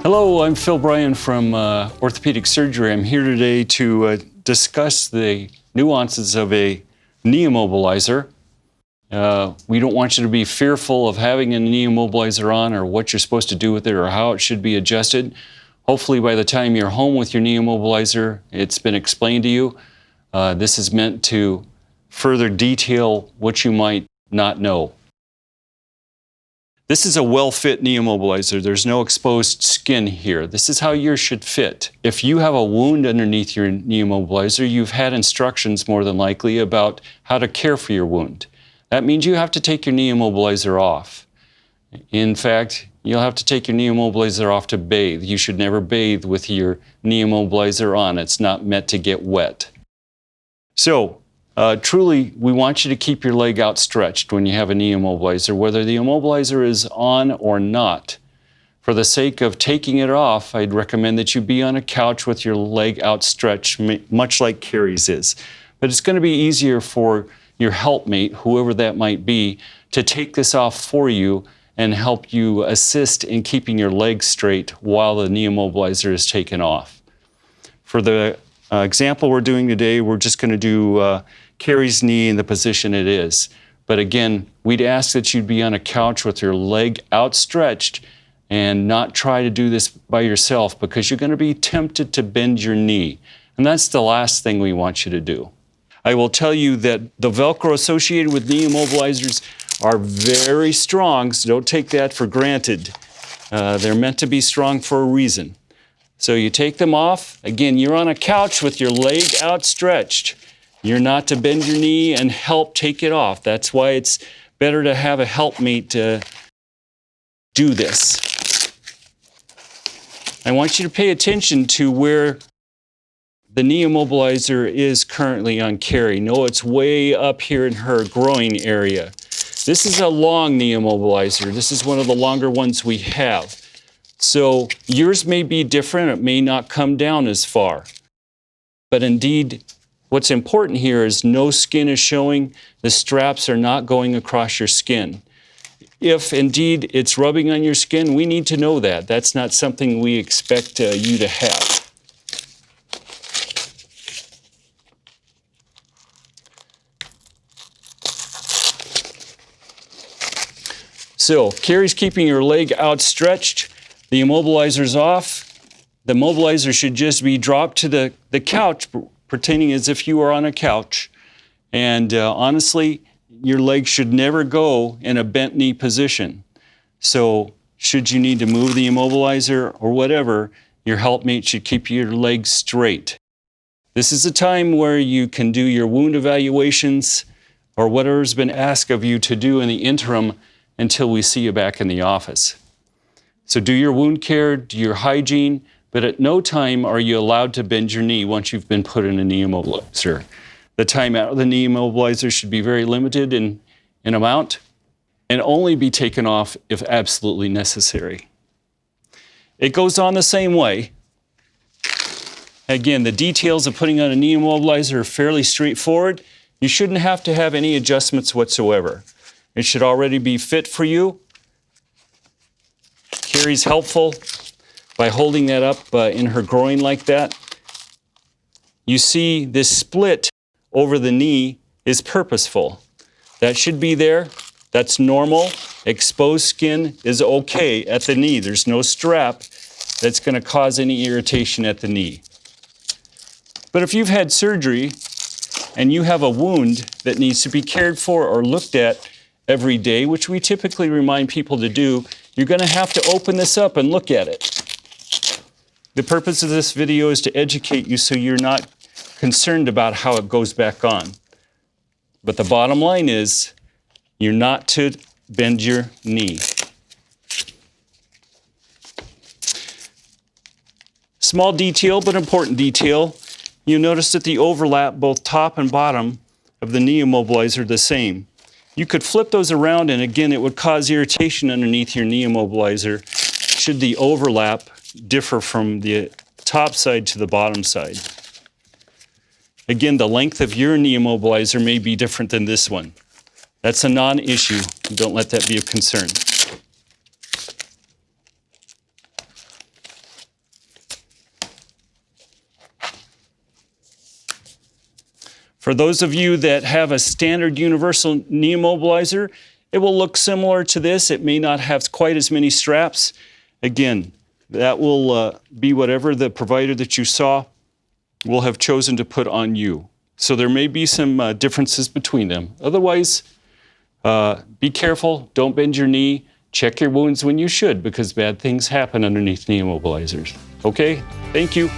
Hello, I'm Bryan from Orthopedic Surgery. I'm here today to discuss the nuances of a knee immobilizer. We don't want you to be fearful of having a knee immobilizer on or what you're supposed to do with it or how it should be adjusted. Hopefully by the time you're home with your knee immobilizer, it's been explained to you. This is meant to further detail what you might not know. This is a well-fit knee immobilizer. There's no exposed skin here. This is how yours should fit. If you have a wound underneath your knee immobilizer, you've had instructions more than likely about how to care for your wound. That means you have to take your knee immobilizer off. In fact, you'll have to take your knee immobilizer off to bathe. You should never bathe with your knee immobilizer on. It's not meant to get wet. So, truly, we want you to keep your leg outstretched when you have a knee immobilizer, whether the immobilizer is on or not. For the sake of taking it off, I'd recommend that you be on a couch with your leg outstretched, much like Carrie's is. But it's going to be easier for your helpmate, whoever that might be, to take this off for you and help you assist in keeping your leg straight while the knee immobilizer is taken off. For the example we're doing today, we're just going to do Carrie's knee in the position it is. But again, we'd ask that you'd be on a couch with your leg outstretched and not try to do this by yourself because you're going to be tempted to bend your knee. And that's the last thing we want you to do. I will tell you that the Velcro associated with knee immobilizers are very strong, so don't take that for granted. They're meant to be strong for a reason. So you take them off. Again, you're on a couch with your leg outstretched. You're not to bend your knee and help take it off. That's why it's better to have a helpmate to do this. I want you to pay attention to where the knee immobilizer is currently on Carrie. No, it's way up here in her groin area. This is a long knee immobilizer. This is one of the longer ones we have. So yours may be different. It may not come down as far. But indeed, what's important here is no skin is showing. The straps are not going across your skin. If indeed it's rubbing on your skin, we need to know that. That's not something we expect you to have. So, Carrie's keeping your leg outstretched. The immobilizer's off. The immobilizer should just be dropped to the couch, pretending as if you were on a couch. And honestly, your leg should never go in a bent knee position. So should you need to move the immobilizer or whatever, your helpmate should keep your leg straight. This is a time where you can do your wound evaluations or whatever's been asked of you to do in the interim until we see you back in the office. So do your wound care, do your hygiene, but at no time are you allowed to bend your knee once you've been put in a knee immobilizer. The time out of the knee immobilizer should be very limited in amount and only be taken off if absolutely necessary. It goes on the same way. Again, the details of putting on a knee immobilizer are fairly straightforward. You shouldn't have to have any adjustments whatsoever. It should already be fit for you. Carrie's helpful by holding that up in her groin like that. You see this split over the knee is purposeful. That should be there. That's normal. Exposed skin is okay at the knee. There's no strap that's going to cause any irritation at the knee. But if you've had surgery and you have a wound that needs to be cared for or looked at every day, which we typically remind people to do, you're going to have to open this up and look at it. The purpose of this video is to educate you so you're not concerned about how it goes back on. But the bottom line is, you're not to bend your knee. Small detail, but important detail. You notice that the overlap, both top and bottom, of the knee immobilizer are the same. You could flip those around and again it would cause irritation underneath your knee immobilizer should the overlap differ from the top side to the bottom side. Again, the length of your knee immobilizer may be different than this one. That's a non-issue. Don't let that be a concern. For those of you that have a standard universal knee immobilizer, it will look similar to this. It may not have quite as many straps. Again, that will be whatever the provider that you saw will have chosen to put on you. So there may be some differences between them. Otherwise, be careful. Don't bend your knee. Check your wounds when you should, because bad things happen underneath knee immobilizers. Okay? Thank you.